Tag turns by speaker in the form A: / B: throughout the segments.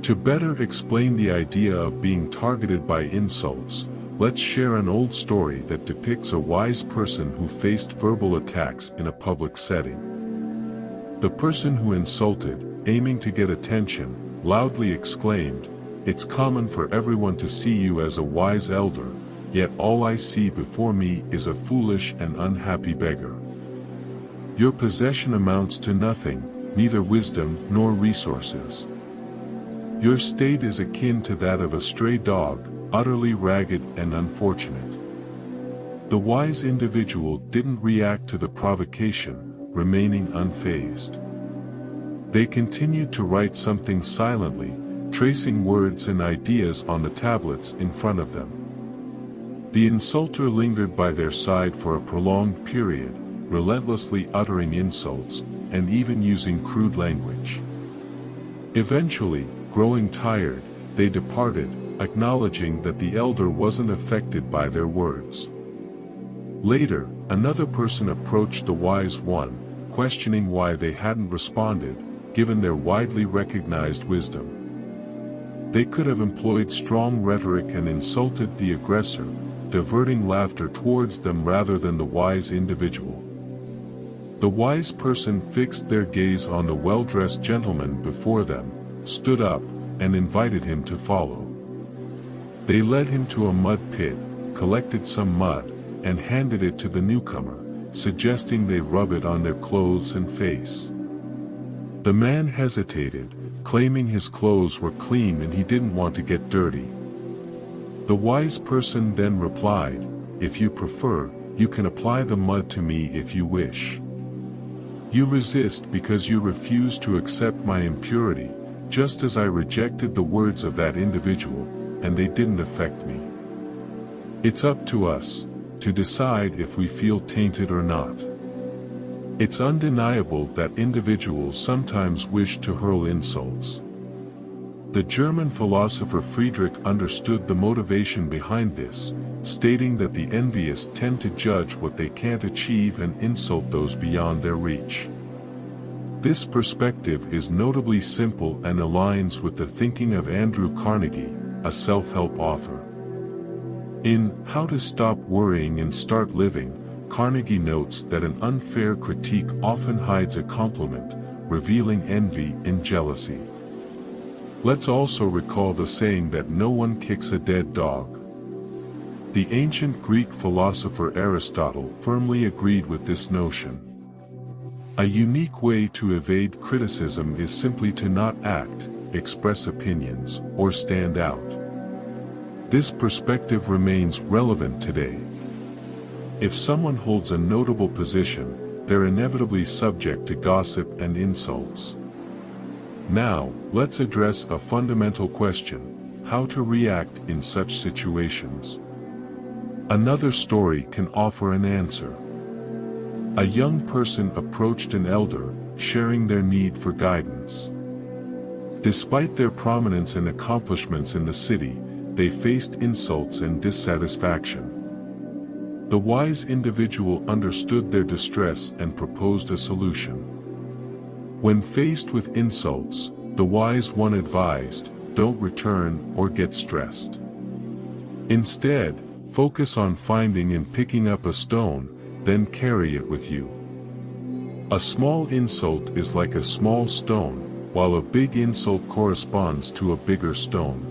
A: To better explain the idea of being targeted by insults, let's share an old story that depicts a wise person who faced verbal attacks in a public setting. The person who insulted, aiming to get attention, loudly exclaimed, "It's common for everyone to see you as a wise elder, yet all I see before me is a foolish and unhappy beggar. Your possession amounts to nothing, neither wisdom nor resources. Your state is akin to that of a stray dog, utterly ragged and unfortunate." The wise individual didn't react to the provocation, remaining unfazed. They continued to write something silently, tracing words and ideas on the tablets in front of them. The insulter lingered by their side for a prolonged period, relentlessly uttering insults, and even using crude language. Eventually, growing tired, they departed, acknowledging that the elder wasn't affected by their words. Later, another person approached the wise one, questioning why they hadn't responded, given their widely recognized wisdom. They could have employed strong rhetoric and insulted the aggressor, diverting laughter towards them rather than the wise individual. The wise person fixed their gaze on the well-dressed gentleman before them, stood up, and invited him to follow. They led him to a mud pit, collected some mud, and handed it to the newcomer, suggesting they rub it on their clothes and face. The man hesitated, claiming his clothes were clean and he didn't want to get dirty. The wise person then replied, "If you prefer, you can apply the mud to me if you wish. You resist because you refuse to accept my impurity, just as I rejected the words of that individual, and they didn't affect me. It's up to us to decide if we feel tainted or not." It's undeniable that individuals sometimes wish to hurl insults. The German philosopher Friedrich understood the motivation behind this, stating that the envious tend to judge what they can't achieve and insult those beyond their reach. This perspective is notably simple and aligns with the thinking of Andrew Carnegie, a self-help author. In How to Stop Worrying and Start Living, Carnegie notes that an unfair critique often hides a compliment, revealing envy and jealousy. Let's also recall the saying that no one kicks a dead dog. The ancient Greek philosopher Aristotle firmly agreed with this notion. A unique way to evade criticism is simply to not act, express opinions, or stand out. This perspective remains relevant today. If someone holds a notable position, they're inevitably subject to gossip and insults. Now, let's address a fundamental question: how to react in such situations. Another story can offer an answer. A young person approached an elder, sharing their need for guidance. Despite their prominence and accomplishments in the city, they faced insults and dissatisfaction. The wise individual understood their distress and proposed a solution. When faced with insults, the wise one advised, "Don't return or get stressed. Instead, focus on finding and picking up a stone, then carry it with you. A small insult is like a small stone, while a big insult corresponds to a bigger stone."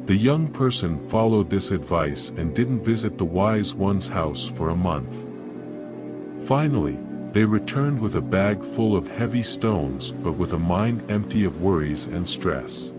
A: The young person followed this advice and didn't visit the wise one's house for a month. Finally, they returned with a bag full of heavy stones but with a mind empty of worries and stress.